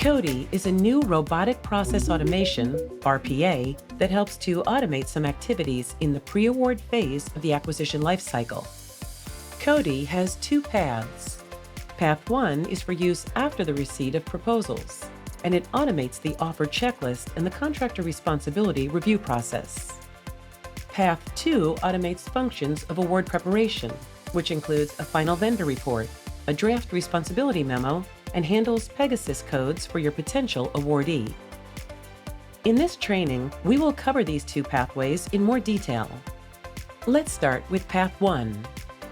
Cody is a new robotic process automation, RPA, that helps to automate some activities in the pre-award phase of the acquisition lifecycle. Cody has two paths. Path 1 is for use after the receipt of proposals, and it automates the offer checklist and the contractor responsibility review process. Path 2 automates functions of award preparation, which includes a final vendor report, a draft responsibility memo, and handles Pegasus codes for your potential awardee. In this training, we will cover these two pathways in more detail. Let's start with Path 1,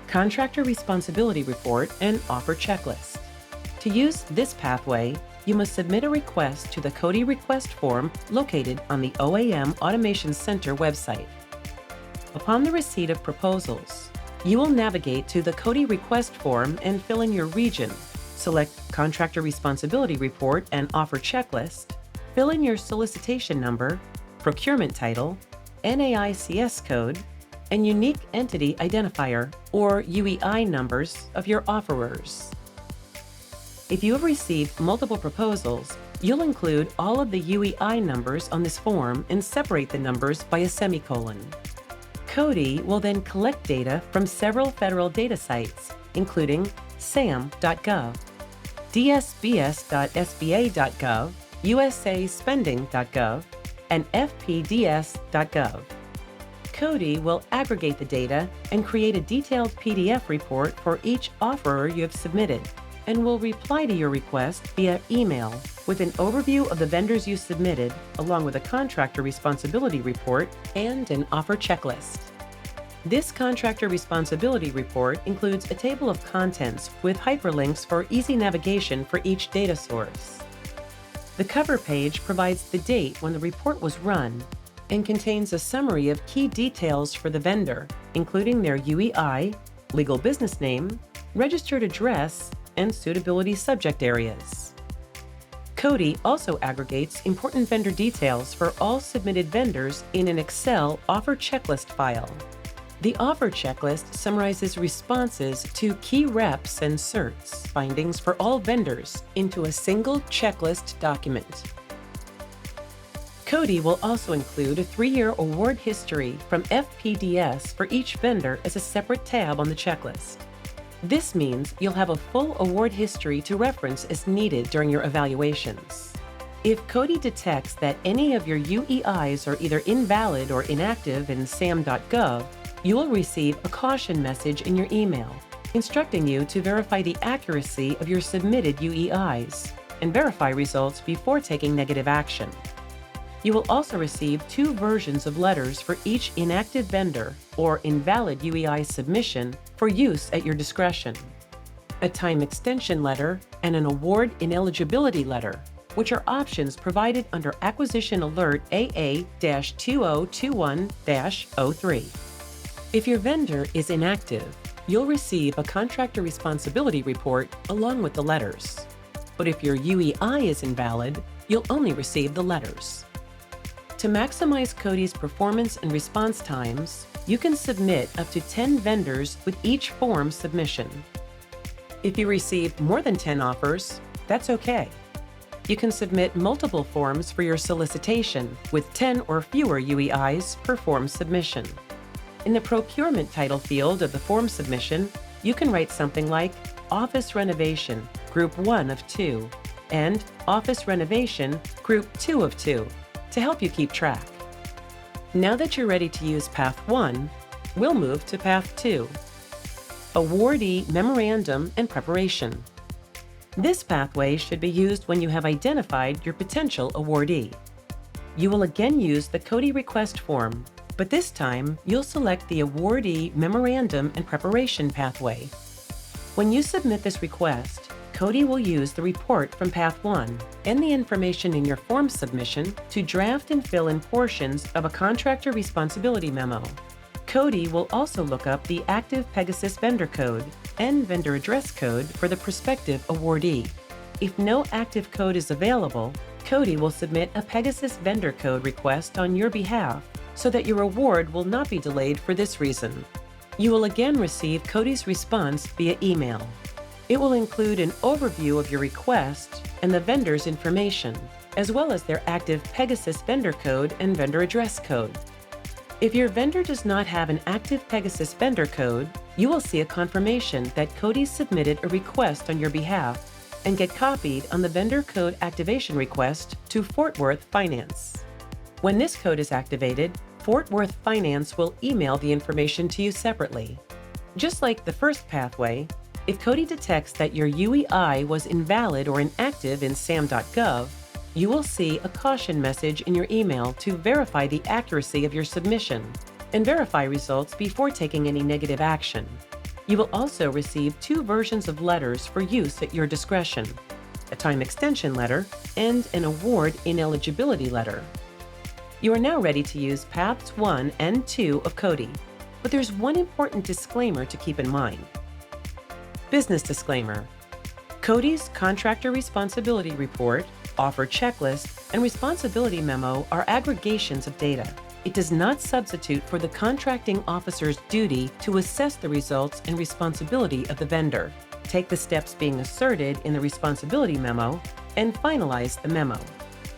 Contractor Responsibility Report and Offer Checklist. To use this pathway, you must submit a request to the Cody request form located on the OAM Automation Center website. Upon the receipt of proposals, you will navigate to the Cody request form and fill in your region. Select Contractor Responsibility Report and Offer Checklist, fill in your solicitation number, procurement title, NAICS code, and Unique Entity Identifier, or UEI numbers of your offerers. If you have received multiple proposals, you'll include all of the UEI numbers on this form and separate the numbers by a semicolon. Cody will then collect data from several federal data sites, including sam.gov, dsbs.sba.gov, usaspending.gov, and fpds.gov. Cody will aggregate the data and create a detailed PDF report for each offerer you have submitted, and will reply to your request via email with an overview of the vendors you submitted, along with a contractor responsibility report and an offer checklist. This contractor responsibility report includes a table of contents with hyperlinks for easy navigation for each data source. The cover page provides the date when the report was run and contains a summary of key details for the vendor, including their UEI, legal business name, registered address, and suitability subject areas. Cody also aggregates important vendor details for all submitted vendors in an Excel offer checklist file. The offer checklist summarizes responses to key reps and certs findings for all vendors into a single checklist document. Cody will also include a 3-year award history from FPDS for each vendor as a separate tab on the checklist. This means you'll have a full award history to reference as needed during your evaluations. If Cody detects that any of your UEIs are either invalid or inactive in sam.gov, you will receive a caution message in your email instructing you to verify the accuracy of your submitted UEIs and verify results before taking negative action. You will also receive 2 versions of letters for each inactive vendor or invalid UEI submission for use at your discretion: a time extension letter and an award ineligibility letter, which are options provided under Acquisition Alert AA-2021-03. If your vendor is inactive, you'll receive a contractor responsibility report along with the letters. But if your UEI is invalid, you'll only receive the letters. To maximize Cody's performance and response times, you can submit up to 10 vendors with each form submission. If you receive more than 10 offers, that's okay. You can submit multiple forms for your solicitation with 10 or fewer UEIs per form submission. In the procurement title field of the form submission, you can write something like Office Renovation, Group 1 of 2, and Office Renovation, Group 2 of 2, to help you keep track. Now that you're ready to use Path 1, we'll move to Path 2, Awardee Memorandum and Preparation. This pathway should be used when you have identified your potential awardee. You will again use the Cody request form, but this time you'll select the Awardee Memorandum and Preparation pathway. When you submit this request, Cody will use the report from Path 1 and the information in your form submission to draft and fill in portions of a contractor responsibility memo. Cody will also look up the active Pegasus vendor code and vendor address code for the prospective awardee. If no active code is available, Cody will submit a Pegasus vendor code request on your behalf so that your award will not be delayed for this reason. You will again receive Cody's response via email. It will include an overview of your request and the vendor's information, as well as their active Pegasus vendor code and vendor address code. If your vendor does not have an active Pegasus vendor code, you will see a confirmation that Cody's submitted a request on your behalf and get copied on the vendor code activation request to Fort Worth Finance. When this code is activated, Fort Worth Finance will email the information to you separately. Just like the first pathway, if Cody detects that your UEI was invalid or inactive in SAM.gov, you will see a caution message in your email to verify the accuracy of your submission and verify results before taking any negative action. You will also receive 2 versions of letters for use at your discretion: a time extension letter and an award ineligibility letter. You are now ready to use Paths 1 and 2 of Cody, but there's one important disclaimer to keep in mind. Business disclaimer: Cody's Contractor Responsibility Report, Offer Checklist, and Responsibility Memo are aggregations of data. It does not substitute for the contracting officer's duty to assess the results and responsibility of the vendor, take the steps being asserted in the responsibility memo, and finalize the memo.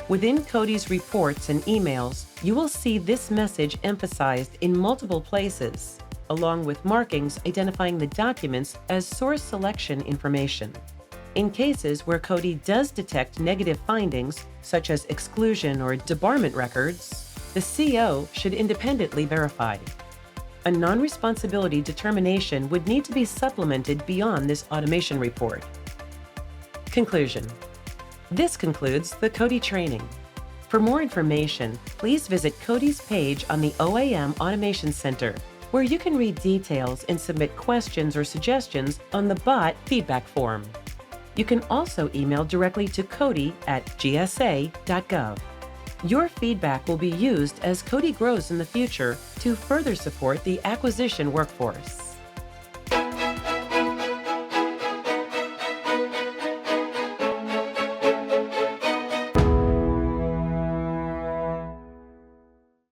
Within Cody's reports and emails, you will see this message emphasized in multiple places, along with markings identifying the documents as source selection information. In cases where Cody does detect negative findings, such as exclusion or debarment records, the CO should independently verify. A non-responsibility determination would need to be supplemented beyond this automation report. Conclusion: this concludes the Cody training. For more information, please visit Cody's page on the OAM Automation Center, where you can read details and submit questions or suggestions on the bot feedback form. You can also email directly to cody@gsa.gov. Your feedback will be used as Cody grows in the future to further support the acquisition workforce.